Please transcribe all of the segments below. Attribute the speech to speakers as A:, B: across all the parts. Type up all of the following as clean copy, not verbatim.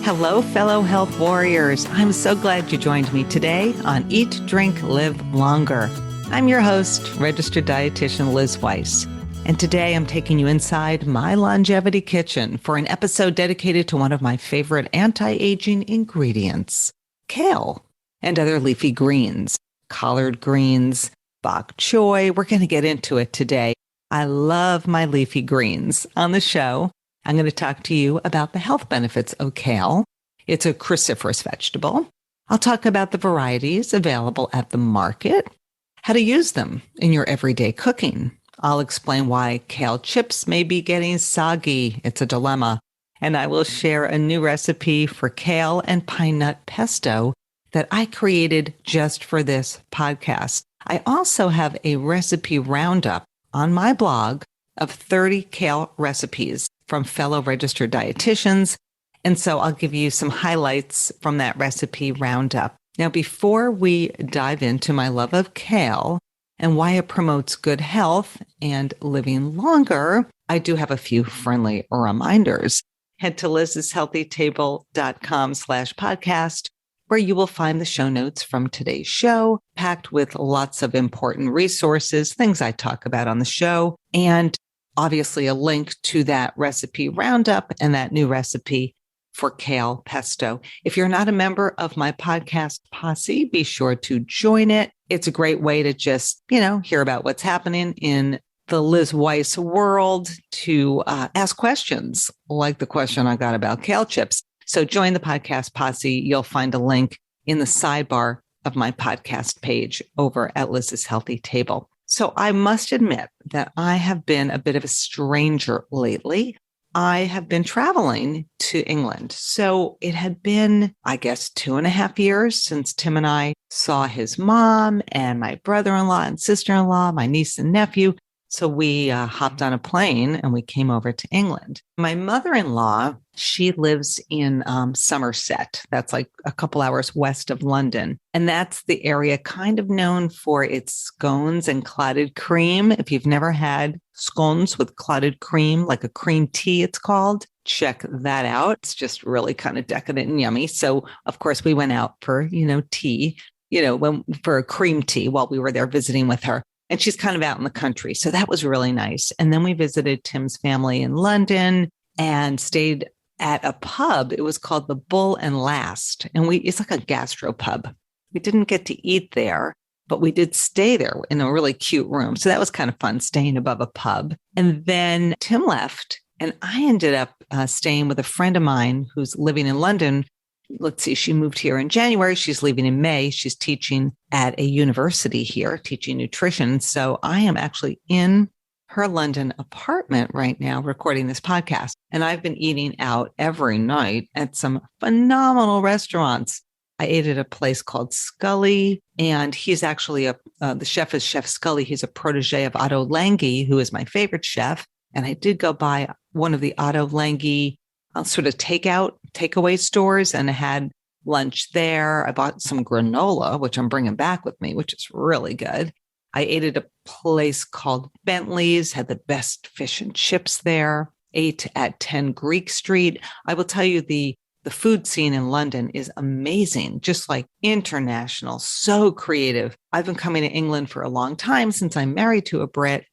A: Hello, fellow health warriors. I'm so glad you joined me today on Eat, Drink, Live Longer. I'm your host, registered dietitian Liz Weiss. And today I'm taking you inside my longevity kitchen for an episode dedicated to one of my favorite anti-aging ingredients, kale and other leafy greens, collard greens, bok choy. We're going to get into it today. I love my leafy greens. On the show, I'm going to talk to you about the health benefits of kale. It's a cruciferous vegetable. I'll talk about the varieties available at the market, how to use them in your everyday cooking. I'll explain why kale chips may be getting soggy. It's a dilemma. And I will share a new recipe for kale and pine nut pesto that I created just for this podcast. I also have a recipe roundup on my blog of 30 kale recipes from fellow registered dietitians. And so I'll give you some highlights from that recipe roundup. Now, before we dive into my love of kale and why it promotes good health and living longer, I do have a few friendly reminders. Head to liz'shealthytable.com/podcast, where you will find the show notes from today's show, packed with lots of important resources, things I talk about on the show, and obviously a link to that recipe roundup and that new recipe for kale pesto. If you're not a member of my podcast posse, be sure to join it. It's a great way to just, hear about what's happening in the Liz Weiss world, to ask questions like the question I got about kale chips. So join the podcast posse. You'll find a link in the sidebar of my podcast page over at Liz's Healthy Table. So I must admit that I have been a bit of a stranger lately. I have been traveling to England. So it had been, I guess, 2.5 years since Tim and I saw his mom and my brother-in-law and sister-in-law, my niece and nephew. So we hopped on a plane and we came over to England. My mother-in-law, she lives in Somerset. That's like a couple hours west of London. And that's the area kind of known for its scones and clotted cream. If you've never had scones with clotted cream, like a cream tea, it's called, check that out. It's just really kind of decadent and yummy. So, of course, we went out for, tea, for a cream tea while we were there visiting with her. And she's kind of out in the country. So that was really nice. And then we visited Tim's family in London and stayed at a pub. It was called the Bull and Last. And it's like a gastro pub. We didn't get to eat there, but we did stay there in a really cute room. So that was kind of fun, staying above a pub. And then Tim left and I ended up staying with a friend of mine who's living in London. Let's see, she moved here in January. She's leaving in May. She's teaching at a university here, teaching nutrition. So I am actually in her London apartment right now, recording this podcast. And I've been eating out every night at some phenomenal restaurants. I ate at a place called Scully, and he's actually the chef is Chef Scully. He's a protege of Otto Lengi, who is my favorite chef. And I did go by one of the Otto Lengi sort of takeaway stores and had lunch there. I bought some granola, which I'm bringing back with me, which is really good. I ate at a place called Bentley's, had the best fish and chips there, ate at 10 Greek Street. I will tell you, the food scene in London is amazing, just like international, so creative. I've been coming to England for a long time since I'm married to a Brit.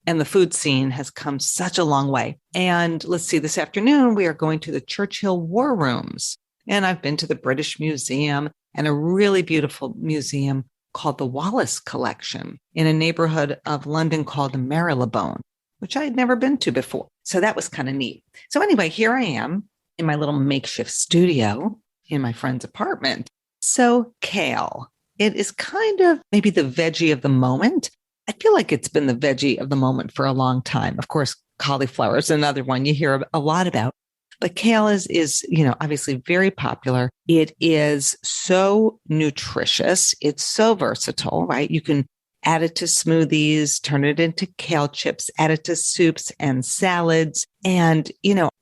A: And the food scene has come such a long way. And let's see, this afternoon, we are going to the Churchill War Rooms. And I've been to the British Museum and a really beautiful museum called the Wallace Collection in a neighborhood of London called Marylebone, which I had never been to before. So that was kind of neat. So anyway, here I am in my little makeshift studio in my friend's apartment. So kale, it is kind of maybe the veggie of the moment. I feel like it's been the veggie of the moment for a long time. Of course, cauliflower is another one you hear a lot about. But kale is obviously very popular. It is so nutritious. It's so versatile, right? You can add it to smoothies, turn it into kale chips, add it to soups and salads. And,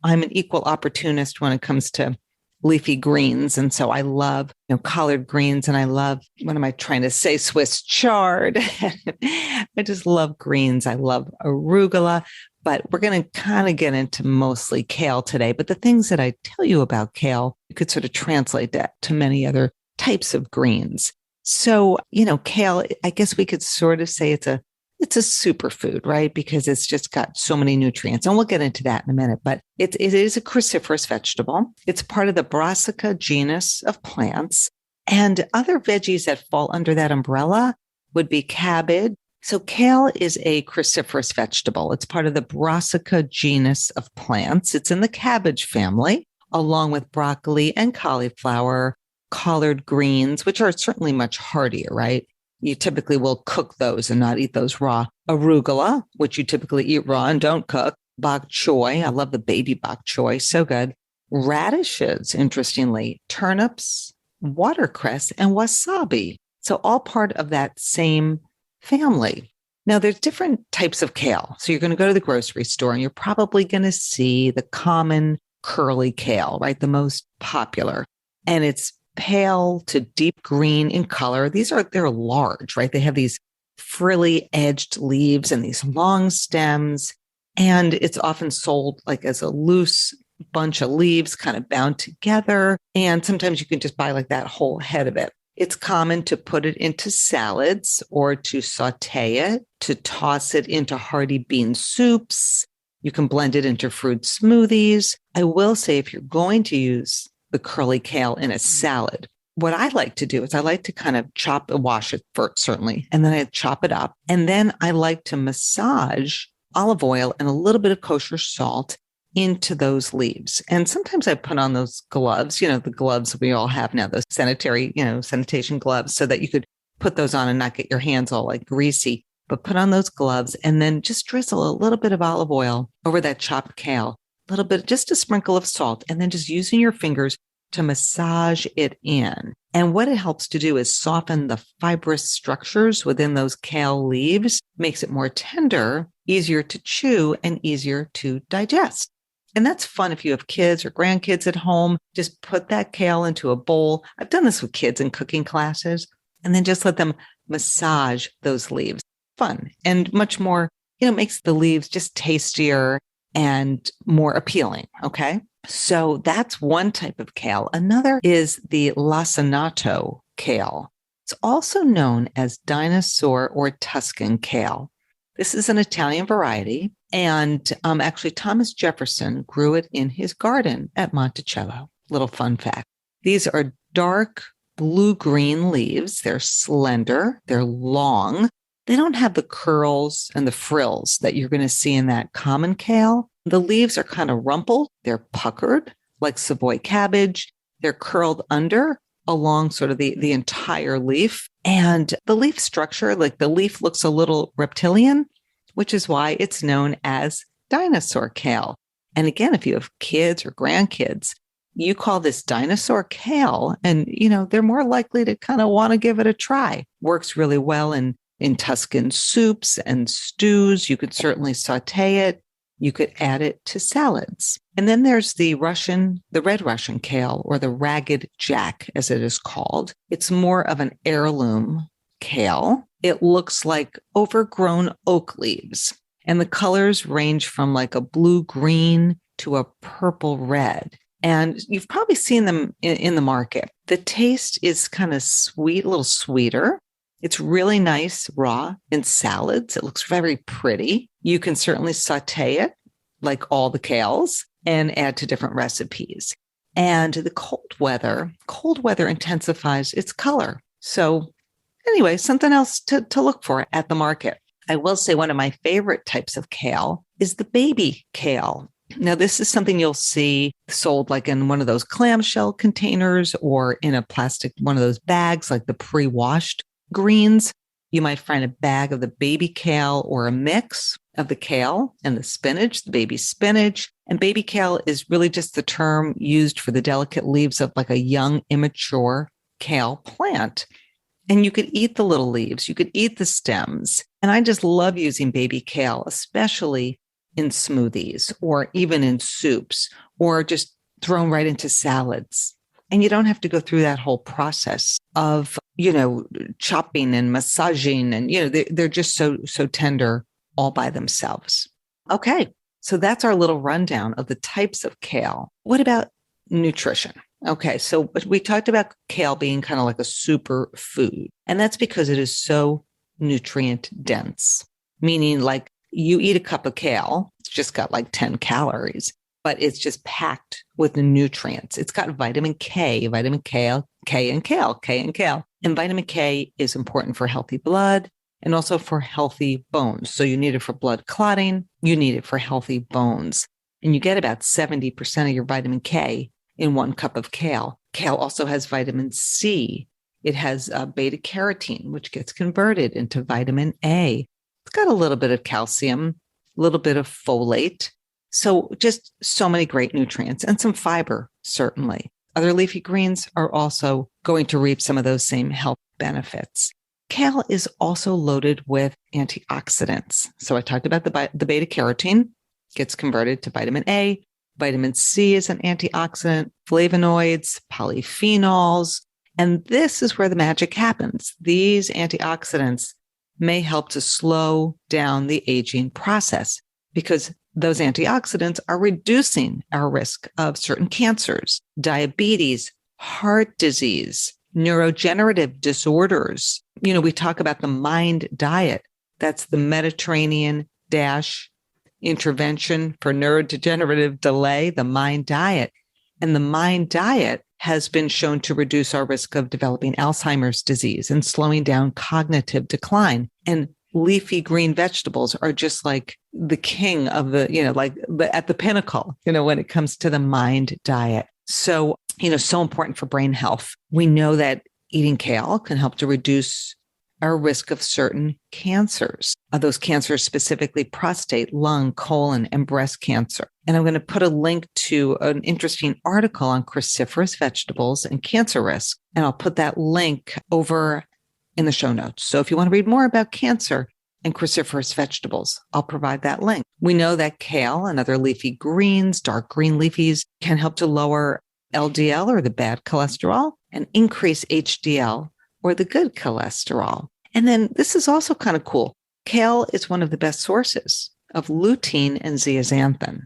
A: I'm an equal opportunist when it comes to leafy greens. And so I love, collard greens, and I love, what am I trying to say? Swiss chard. I just love greens. I love arugula, But we're going to kind of get into mostly kale today. But the things that I tell you about kale, you could sort of translate that to many other types of greens. So, kale, I guess we could sort of say it's a superfood, right? Because it's just got so many nutrients. And we'll get into that in a minute, but it is a cruciferous vegetable. It's part of the Brassica genus of plants. And other veggies that fall under that umbrella would be cabbage. So kale is a cruciferous vegetable. It's part of the Brassica genus of plants. It's in the cabbage family, along with broccoli and cauliflower, collard greens, which are certainly much hardier, right? You typically will cook those and not eat those raw. Arugula, which you typically eat raw and don't cook. Bok choy. I love the baby bok choy. So good. Radishes, interestingly. Turnips, watercress, and wasabi. So all part of that same family. Now, there's different types of kale. So you're going to go to the grocery store and you're probably going to see the common curly kale, right? The most popular. And it's pale to deep green in color. They're large, right? They have these frilly edged leaves and these long stems. And it's often sold like as a loose bunch of leaves kind of bound together. And sometimes you can just buy like that whole head of it. It's common to put it into salads or to saute it, to toss it into hearty bean soups. You can blend it into fruit smoothies. I will say if you're going to use the curly kale in a salad, what I like to do is I like to kind of wash it first, certainly, and then I chop it up. And then I like to massage olive oil and a little bit of kosher salt into those leaves. And sometimes I put on those gloves, the gloves we all have now, those sanitation gloves, so that you could put those on and not get your hands all like greasy, but put on those gloves and then just drizzle a little bit of olive oil over that chopped kale, a little bit, just a sprinkle of salt, and then just using your fingers to massage it in. And what it helps to do is soften the fibrous structures within those kale leaves, makes it more tender, easier to chew, and easier to digest. And that's fun if you have kids or grandkids at home. Just put that kale into a bowl. I've done this with kids in cooking classes, and then just let them massage those leaves. Fun and much more, makes the leaves just tastier and more appealing. Okay. So that's one type of kale. Another is the Lacinato kale. It's also known as Dinosaur or Tuscan Kale. This is an Italian variety. And actually, Thomas Jefferson grew it in his garden at Monticello. Little fun fact. These are dark blue-green leaves. They're slender. They're long. They don't have the curls and the frills that you're going to see in that common kale. The leaves are kind of rumpled. They're puckered like Savoy cabbage. They're curled under along sort of the entire leaf. And the leaf structure, like the leaf looks a little reptilian, which is why it's known as Dinosaur Kale. And again, if you have kids or grandkids, you call this Dinosaur Kale and, they're more likely to kind of want to give it a try. Works really well in Tuscan soups and stews. You could certainly saute it. You could add it to salads. And then there's the red Russian kale, or the ragged jack, as it is called. It's more of an heirloom kale. It looks like overgrown oak leaves. And the colors range from like a blue-green to a purple-red. And you've probably seen them in the market. The taste is kind of sweet, a little sweeter. It's really nice raw in salads. It looks very pretty. You can certainly saute it like all the kales and add to different recipes. And the cold weather intensifies its color. So anyway, something else to look for at the market. I will say one of my favorite types of kale is the baby kale. Now, this is something you'll see sold like in one of those clamshell containers or in a plastic, one of those bags, like the pre-washed greens. You might find a bag of the baby kale or a mix of the kale and the spinach, the baby spinach. And baby kale is really just the term used for the delicate leaves of like a young, immature kale plant. And you could eat the little leaves, you could eat the stems. And I just love using baby kale, especially in smoothies or even in soups or just thrown right into salads. And you don't have to go through that whole process of, chopping and massaging. And, they're just so tender all by themselves. Okay. So that's our little rundown of the types of kale. What about nutrition? Okay. So we talked about kale being kind of like a super food, and that's because it is so nutrient dense, meaning like you eat a cup of kale, it's just got like 10 calories, but it's just packed with the nutrients. It's got vitamin K, vitamin Kale, K and Kale, K and Kale. And vitamin K is important for healthy blood and also for healthy bones. So you need it for blood clotting. You need it for healthy bones. And you get about 70% of your vitamin K in 1 cup of kale. Kale also has vitamin C. It has beta carotene, which gets converted into vitamin A. It's got a little bit of calcium, a little bit of folate. So just so many great nutrients and some fiber, certainly. Other leafy greens are also going to reap some of those same health benefits. Kale is also loaded with antioxidants. So I talked about the beta carotene gets converted to vitamin A. Vitamin C is an antioxidant, flavonoids, polyphenols. And this is where the magic happens. These antioxidants may help to slow down the aging process because those antioxidants are reducing our risk of certain cancers, diabetes, heart disease, neurodegenerative disorders. You know, we talk about the MIND diet. That's the Mediterranean dash intervention for neurodegenerative delay, the MIND diet. And the MIND diet has been shown to reduce our risk of developing Alzheimer's disease and slowing down cognitive decline. And leafy green vegetables are just like the king of the, at the pinnacle, when it comes to the MIND diet. So, so important for brain health. We know that eating kale can help to reduce our risk of certain cancers. Those cancers, specifically prostate, lung, colon, and breast cancer. And I'm going to put a link to an interesting article on cruciferous vegetables and cancer risk. And I'll put that link over in the show notes. So if you want to read more about cancer and cruciferous vegetables, I'll provide that link. We know that kale and other leafy greens, dark green leafies, can help to lower LDL or the bad cholesterol and increase HDL or the good cholesterol. And then this is also kind of cool. Kale is one of the best sources of lutein and zeaxanthin.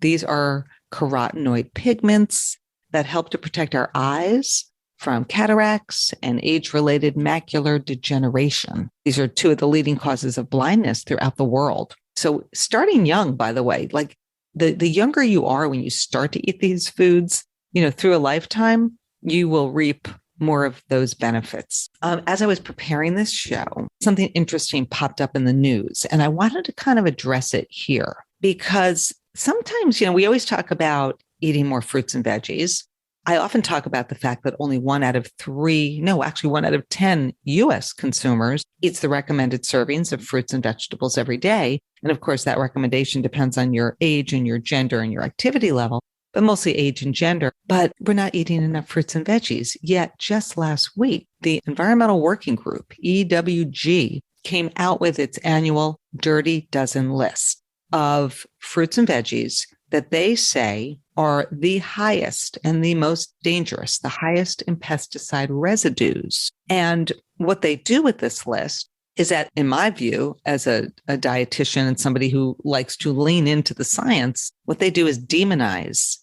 A: These are carotenoid pigments that help to protect our eyes from cataracts and age-related macular degeneration. These are 2 of the leading causes of blindness throughout the world. So starting young, by the way, like the younger you are when you start to eat these foods, through a lifetime, you will reap more of those benefits. As I was preparing this show, something interesting popped up in the news, and I wanted to kind of address it here because sometimes, we always talk about eating more fruits and veggies. I often talk about the fact that only 1 out of 10 US consumers eats the recommended servings of fruits and vegetables every day. And of course, that recommendation depends on your age and your gender and your activity level, but mostly age and gender. But we're not eating enough fruits and veggies. Yet just last week, the Environmental Working Group, EWG, came out with its annual Dirty Dozen list of fruits and veggies that they say are the highest and the most dangerous, the highest in pesticide residues. And what they do with this list is that, in my view, as a dietitian and somebody who likes to lean into the science, what they do is demonize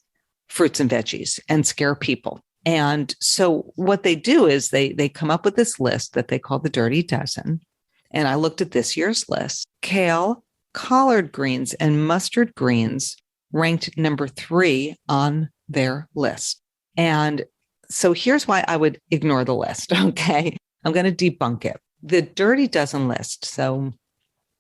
A: fruits and veggies and scare people. And so what they do is they come up with this list that they call the Dirty Dozen. And I looked at this year's list. Kale, collard greens, and mustard greens ranked number 3 on their list. And so here's why I would ignore the list. Okay. I'm going to debunk it. The Dirty Dozen list. So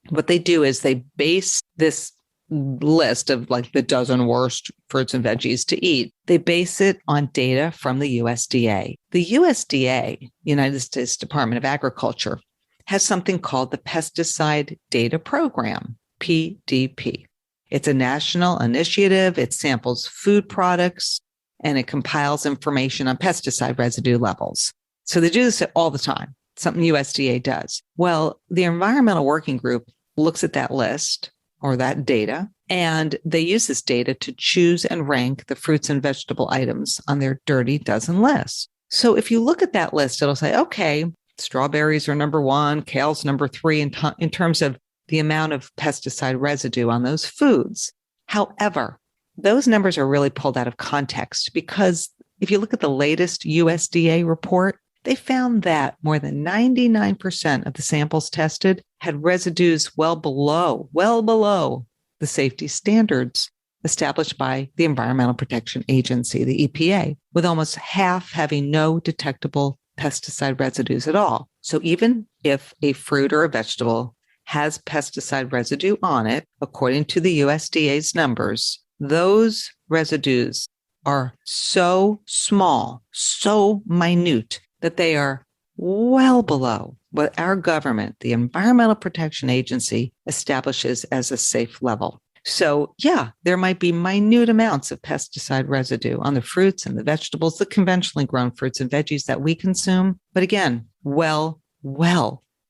A: what they do is they base this list of like the dozen worst fruits and veggies to eat. They base it on data from the USDA. The USDA, United States Department of Agriculture, has something called the Pesticide Data Program, PDP. It's a national initiative. It samples food products and it compiles information on pesticide residue levels. So they do this all the time, something USDA does. Well, the Environmental Working Group looks at that list or that data, and they use this data to choose and rank the fruits and vegetable items on their Dirty Dozen list. So if you look at that list, it'll say, okay, strawberries are number 1, kale's number 3 in terms of the amount of pesticide residue on those foods. However, those numbers are really pulled out of context because if you look at the latest USDA report, they found that more than 99% of the samples tested had residues well below the safety standards established by the Environmental Protection Agency, the EPA, with almost half having no detectable pesticide residues at all. So even if a fruit or a vegetable has pesticide residue on it, according to the USDA's numbers, those residues are so small, so minute, that they are well below what our government, the Environmental Protection Agency, establishes as a safe level. So yeah, there might be minute amounts of pesticide residue on the fruits and the vegetables, the conventionally grown fruits and veggies that we consume. But again, well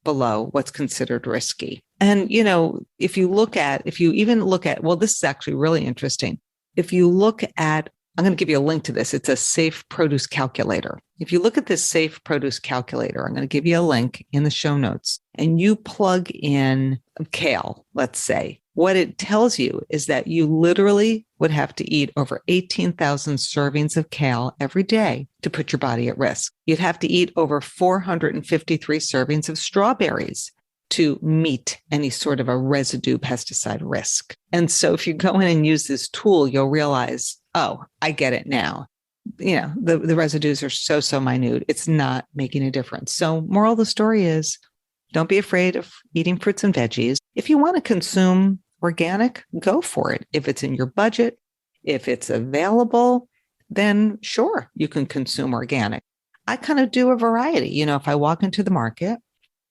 A: below what's considered risky. And, if you even look at, well, this is actually really interesting. If you look at, I'm going to give you a link to this. It's a safe produce calculator. If you look at this safe produce calculator, I'm going to give you a link in the show notes, and you plug in kale, let's say. What it tells you is that you literally would have to eat over 18,000 servings of kale every day to put your body at risk. You'd have to eat over 453 servings of strawberries to meet any sort of a residue pesticide risk. And so if you go in and use this tool, you'll realize, oh, I get it now. The residues are so minute. It's not making a difference. So moral of the story is, don't be afraid of eating fruits and veggies. If you want to consume organic, go for it. If it's in your budget, if it's available, then sure, you can consume organic. I kind of do a variety. If I walk into the market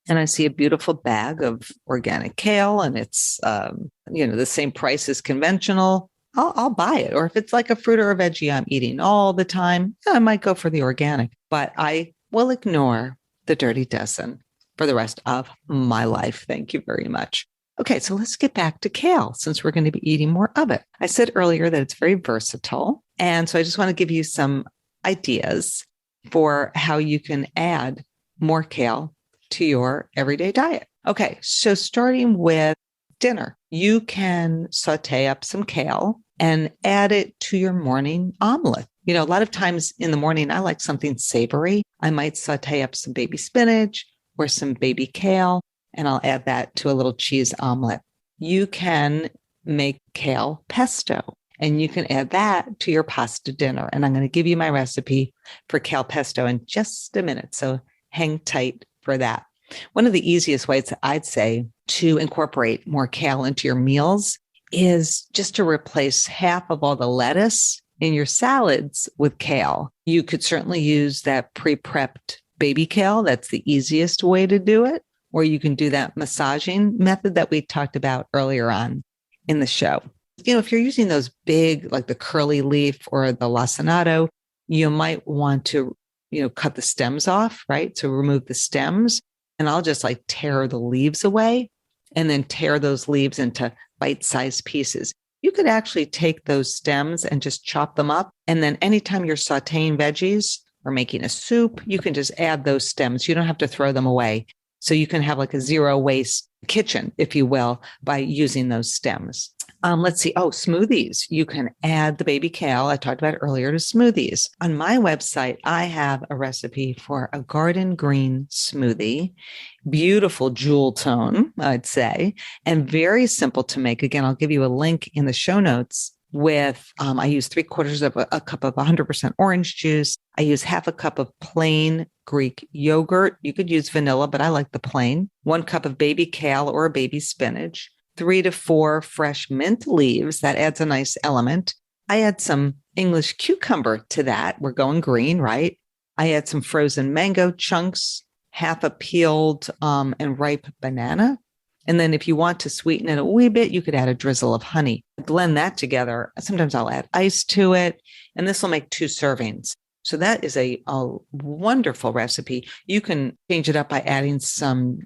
A: and I see a beautiful bag of organic kale and it's, the same price as conventional, I'll buy it. Or if it's like a fruit or a veggie I'm eating all the time, I might go for the organic, but I will ignore the dirty dozen for the rest of my life. Thank you very much. Okay, so let's get back to kale since we're going to be eating more of it. I said earlier that it's very versatile. And so I just want to give you some ideas for how you can add more kale to your everyday diet. Okay, so starting with dinner, you can saute up some kale and add it to your morning omelet. A lot of times in the morning, I like something savory. I might saute up some baby spinach or some baby kale, and I'll add that to a little cheese omelet. You can make kale pesto, and you can add that to your pasta dinner. And I'm going to give you my recipe for kale pesto in just a minute. So hang tight for that. One of the easiest ways I'd say to incorporate more kale into your meals is just to replace half of all the lettuce in your salads with kale. You could certainly use that pre-prepped baby kale. That's the easiest way to do it. Or you can do that massaging method that we talked about earlier on in the show. If you're using those big, like the curly leaf or the Lacinato, you might want to, cut the stems off, right? To remove the stems. And I'll just tear the leaves away and then tear those leaves into bite-sized pieces. You could actually take those stems and just chop them up. And then anytime you're sauteing veggies or making a soup, you can just add those stems. You don't have to throw them away. So you can have a zero waste kitchen, if you will, by using those stems. Let's see. Oh, smoothies. You can add the baby kale I talked about earlier to smoothies. On my website, I have a recipe for a garden green smoothie. Beautiful jewel tone, I'd say, and very simple to make. Again, I'll give you a link in the show notes with, I use 3/4 of a cup of 100% orange juice. I use half a cup of plain Greek yogurt. You could use vanilla, but I like the plain. 1 cup of baby kale or baby spinach. 3 to 4 fresh mint leaves. That adds a nice element. I add some English cucumber to that. We're going green, right? I add some frozen mango chunks, half a peeled and ripe banana. And then if you want to sweeten it a wee bit, you could add a drizzle of honey. Blend that together. Sometimes I'll add ice to it, and this will make 2 servings. So that is a wonderful recipe. You can change it up by adding some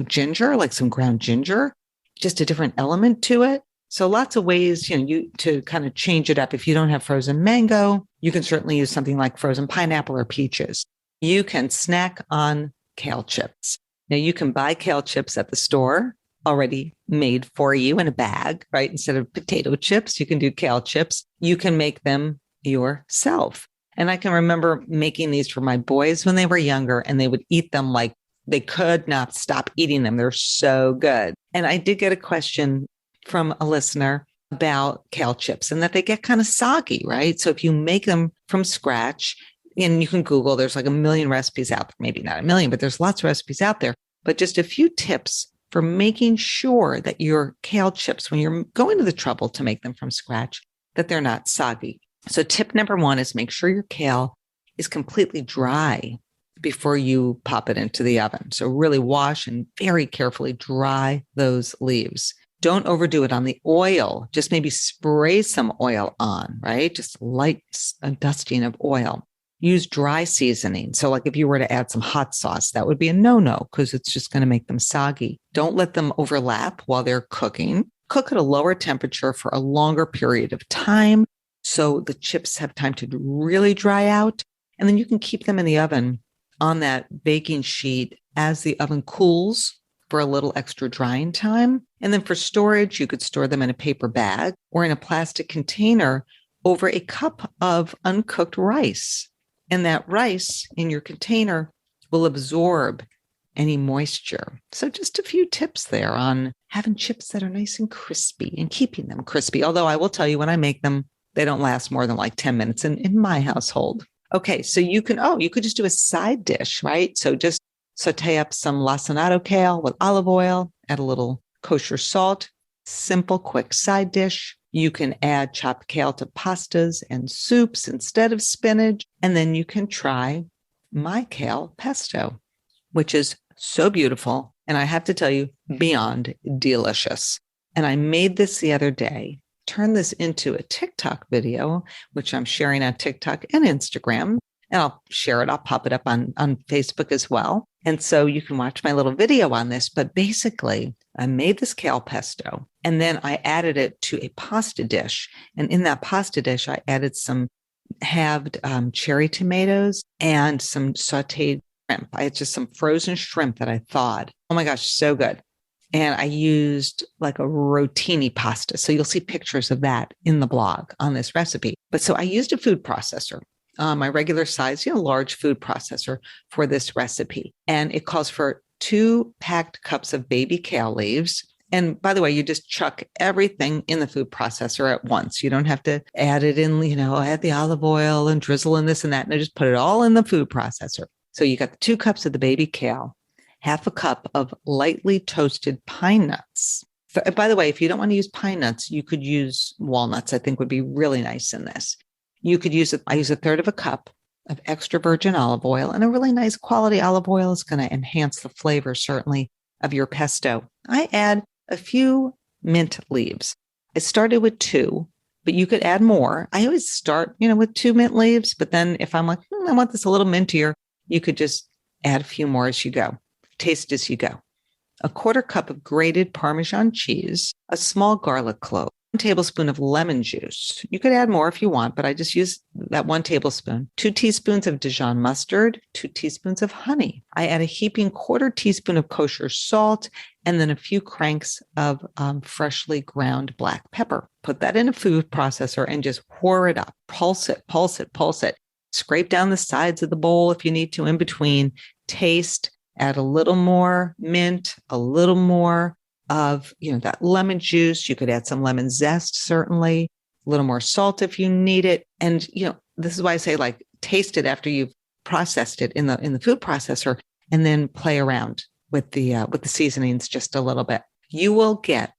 A: ginger, like some ground ginger, just a different element to it. So lots of ways, to kind of change it up. If you don't have frozen mango, you can certainly use something like frozen pineapple or peaches. You can snack on kale chips. Now you can buy kale chips at the store. already made for you in a bag, right? Instead of potato chips, you can do kale chips. You can make them yourself. And I can remember making these for my boys when they were younger, and they would eat them like they could not stop eating them. They're so good. And I did get a question from a listener about kale chips and that they get kind of soggy, right? So if you make them from scratch, and you can Google, there's like a million recipes out there, maybe not a million, but there's lots of recipes out there. But just a few tips for making sure that your kale chips, when you're going to the trouble to make them from scratch, that they're not soggy. So tip number one is make sure your kale is completely dry before you pop it into the oven. So really wash and very carefully dry those leaves. Don't overdo it on the oil. Just maybe spray some oil on, right? Just light a dusting of oil. Use dry seasoning. So like if you were to add some hot sauce, that would be a no-no because it's just going to make them soggy. Don't let them overlap while they're cooking. Cook at a lower temperature for a longer period of time so the chips have time to really dry out. And then you can keep them in the oven on that baking sheet as the oven cools for a little extra drying time. And then for storage, you could store them in a paper bag or in a plastic container over a cup of uncooked rice. And that rice in your container will absorb any moisture. So just a few tips there on having chips that are nice and crispy and keeping them crispy. Although I will tell you, when I make them, they don't last more than like 10 minutes in my household. Okay, so you could just do a side dish, right? So just saute up some Lacinato kale with olive oil, add a little kosher salt, simple, quick side dish. You can add chopped kale to pastas and soups instead of spinach. And then you can try my kale pesto, which is so beautiful. And I have to tell you, beyond delicious. And I made this the other day, turned this into a TikTok video, which I'm sharing on TikTok and Instagram. And I'll share it. I'll pop it up on Facebook as well. And so you can watch my little video on this. But basically, I made this kale pesto and then I added it to a pasta dish. And in that pasta dish, I added some halved cherry tomatoes and some sauteed shrimp. I had just some frozen shrimp that I thawed. Oh my gosh, so good. And I used like a rotini pasta. So you'll see pictures of that in the blog on this recipe. But so I used a food processor. My regular size, large food processor for this recipe. And it calls for 2 packed cups of baby kale leaves. And by the way, you just chuck everything in the food processor at once. You don't have to add it in, add the olive oil and drizzle in this and that. And I just put it all in the food processor. So you got the 2 cups of the baby kale, half a cup of lightly toasted pine nuts. By the way, if you don't want to use pine nuts, you could use walnuts, I think would be really nice in this. You could use I use 1/3 of a cup of extra virgin olive oil, and a really nice quality olive oil is going to enhance the flavor, certainly, of your pesto. I add a few mint leaves. I started with 2, but you could add more. I always start, with 2 mint leaves, but then if I'm like, I want this a little mintier, you could just add a few more as you go. Taste as you go. A 1/4 cup of grated Parmesan cheese, a small garlic clove, 1 tablespoon of lemon juice. You could add more if you want, but I just use that 1 tablespoon. 2 teaspoons of Dijon mustard, 2 teaspoons of honey. I add a heaping 1/4 teaspoon of kosher salt, and then a few cranks of freshly ground black pepper. Put that in a food processor and just pour it up. Pulse it, pulse it, pulse it. Scrape down the sides of the bowl if you need to in between. Taste, add a little more mint, a little more of, that lemon juice. You could add some lemon zest, certainly, a little more salt if you need it. And, this is why I say taste it after you've processed it in the food processor and then play around with the seasonings just a little bit. You will get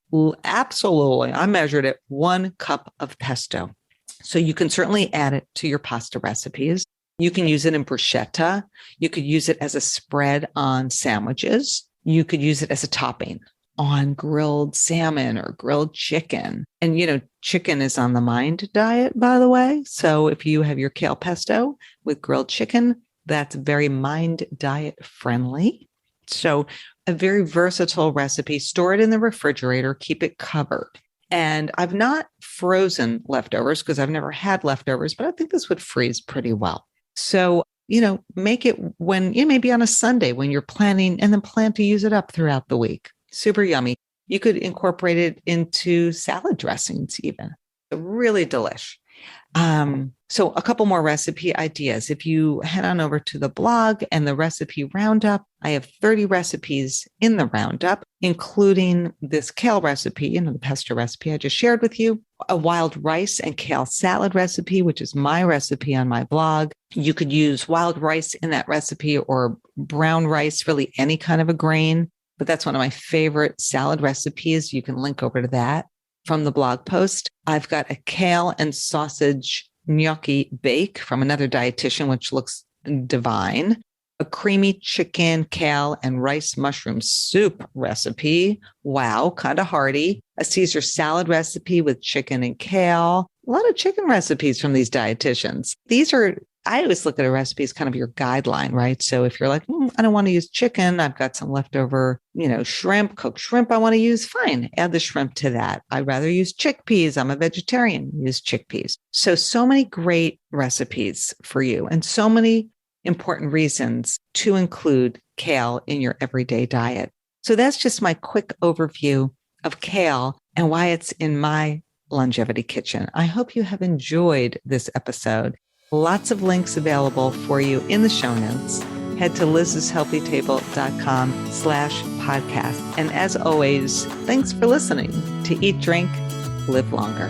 A: absolutely, I measured it, 1 cup of pesto. So you can certainly add it to your pasta recipes. You can use it in bruschetta. You could use it as a spread on sandwiches. You could use it as a topping on grilled salmon or grilled chicken. And, chicken is on the Mind diet, by the way. So if you have your kale pesto with grilled chicken, that's very Mind diet friendly. So a very versatile recipe. Store it in the refrigerator, keep it covered. And I've not frozen leftovers because I've never had leftovers, but I think this would freeze pretty well. So, make it when, maybe on a Sunday when you're planning and then plan to use it up throughout the week. Super yummy. You could incorporate it into salad dressings even. Really delish. So a couple more recipe ideas. If you head on over to the blog and the recipe roundup, I have 30 recipes in the roundup, including this kale recipe, the pesto recipe I just shared with you, a wild rice and kale salad recipe, which is my recipe on my blog. You could use wild rice in that recipe or brown rice, really any kind of a grain, but that's one of my favorite salad recipes. You can link over to that from the blog post. I've got a kale and sausage gnocchi bake from another dietitian, which looks divine. A creamy chicken, kale, and rice mushroom soup recipe. Wow, kind of hearty. A Caesar salad recipe with chicken and kale. A lot of chicken recipes from these dietitians. I always look at a recipe as kind of your guideline, right? So if you're like, I don't want to use chicken, I've got some leftover, shrimp, cooked shrimp I want to use, fine, add the shrimp to that. I'd rather use chickpeas. I'm a vegetarian, use chickpeas. So many great recipes for you and so many important reasons to include kale in your everyday diet. So that's just my quick overview of kale and why it's in my longevity kitchen. I hope you have enjoyed this episode. Lots of links available for you in the show notes. Head to lizshealthytable.com/podcast. And as always, thanks for listening to Eat, Drink, Live Longer.